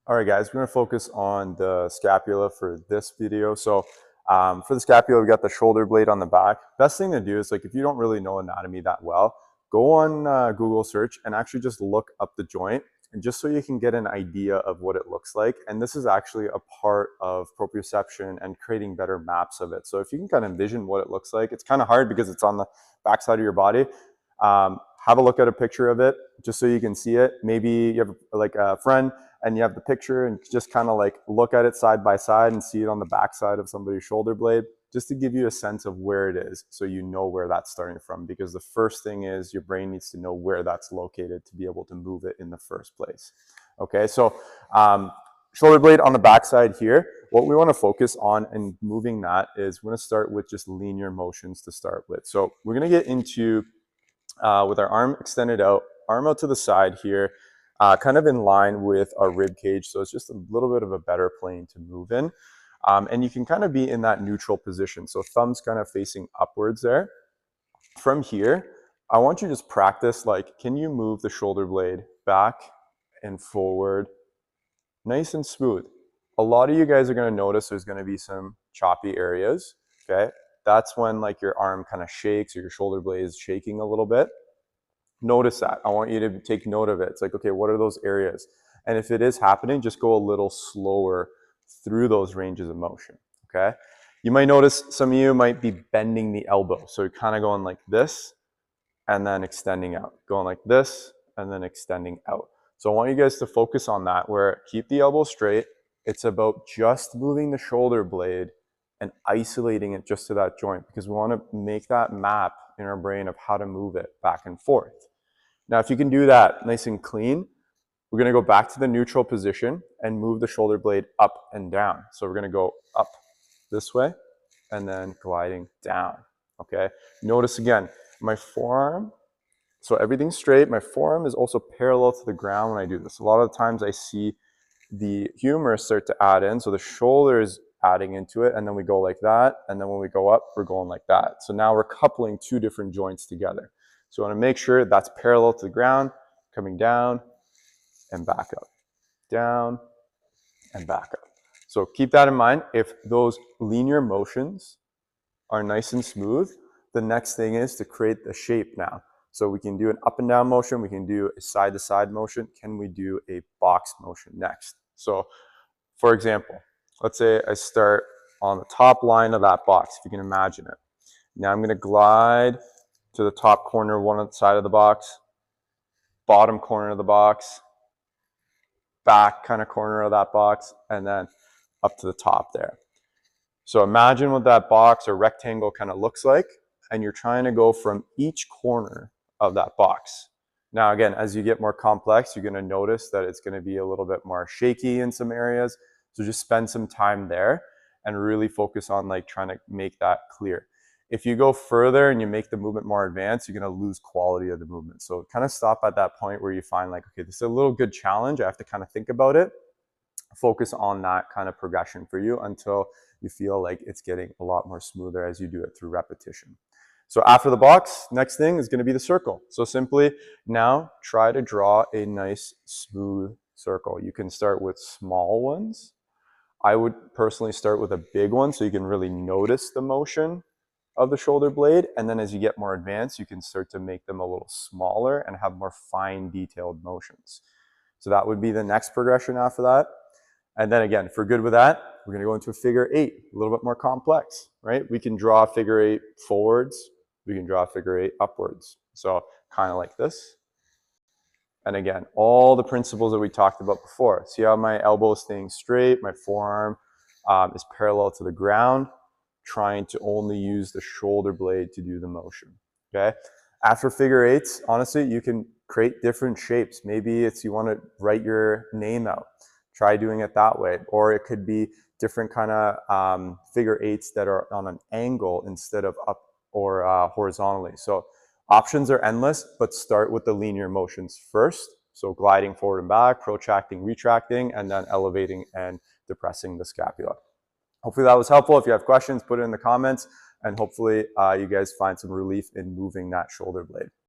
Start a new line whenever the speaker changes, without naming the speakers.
All right, guys, we're going to focus on the scapula for this video. So for the scapula, we got the shoulder blade on the back. Best thing to do is, like, if you don't really know anatomy that well, go on Google search and actually just look up the joint, and just so you can get an idea of what it looks like. And this is actually a part of proprioception and creating better maps of it. So if you can kind of envision what it looks like, it's kind of hard because it's on the backside of your body. Have a look at a picture of it just so you can see it. Maybe you have like a friend and you have the picture and just kind of like look at it side by side and see it on the backside of somebody's shoulder blade, just to give you a sense of where it is, so you know where that's starting from. Because the first thing is your brain needs to know where that's located to be able to move it in the first place. Okay, so shoulder blade on the backside here. What we want to focus on in moving that is we're going to start with just linear motions to start with. So we're going to get into with our arm extended out, arm out to the side here, kind of in line with our rib cage. So it's just a little bit of a better plane to move in. And you can kind of be in that neutral position. So thumbs kind of facing upwards there. From here, I want you to just practice, like, can you move the shoulder blade back and forward nice and smooth? A lot of you guys are going to notice there's going to be some choppy areas, okay? That's when, like, your arm kind of shakes or your shoulder blade is shaking a little bit. Notice that. I want you to take note of it. It's like, okay, what are those areas? And if it is happening, just go a little slower through those ranges of motion, okay? You might notice some of you might be bending the elbow. So you're kind of going like this and then extending out. Going like this and then extending out. So I want you guys to focus on that, where keep the elbow straight. It's about just moving the shoulder blade and isolating it just to that joint, because we want to make that map in our brain of how to move it back and forth. Now, if you can do that nice and clean, we're going to go back to the neutral position and move the shoulder blade up and down. So we're going to go up this way and then gliding down, okay? Notice again, my forearm, so everything's straight. My forearm is also parallel to the ground when I do this. A lot of times I see the humerus start to add in, so the shoulder is adding into it, and then we go like that, and then when we go up, we're going like that. So now we're coupling two different joints together. So I want to make sure that's parallel to the ground, coming down and back up, down and back up. So keep that in mind. If those linear motions are nice and smooth, the next thing is to create the shape now. So we can do an up and down motion, we can do a side to side motion. Can we do a box motion next? So for example, let's say I start on the top line of that box, if you can imagine it. Now I'm going to glide to the top corner, one side of the box, bottom corner of the box, back kind of corner of that box, and then up to the top there. So imagine what that box or rectangle kind of looks like, and you're trying to go from each corner of that box. Now again, as you get more complex, you're going to notice that it's going to be a little bit more shaky in some areas. So just spend some time there and really focus on, like, trying to make that clear. If you go further and you make the movement more advanced, you're going to lose quality of the movement. So kind of stop at that point where you find, like, okay, this is a little good challenge. I have to kind of think about it. Focus on that kind of progression for you until you feel like it's getting a lot more smoother as you do it through repetition. So after the box, next thing is going to be the circle. So simply now try to draw a nice smooth circle. You can start with small ones. I would personally start with a big one so you can really notice the motion of the shoulder blade. And then as you get more advanced, you can start to make them a little smaller and have more fine detailed motions. So that would be the next progression after that. And then again, if we're good with that, we're going to go into a figure eight, a little bit more complex, right? We can draw a figure eight forwards. We can draw a figure eight upwards. So kind of like this. And again, all the principles that we talked about before. See how my elbow is staying straight, my forearm is parallel to the ground, trying to only use the shoulder blade to do the motion, okay? After figure eights, honestly, you can create different shapes. Maybe it's you want to write your name out. Try doing it that way. Or it could be different kind of figure eights that are on an angle instead of up or horizontally. So options are endless, but start with the linear motions first. So gliding forward and back, protracting, retracting, and then elevating and depressing the scapula. Hopefully that was helpful. If you have questions, put it in the comments, and hopefully you guys find some relief in moving that shoulder blade.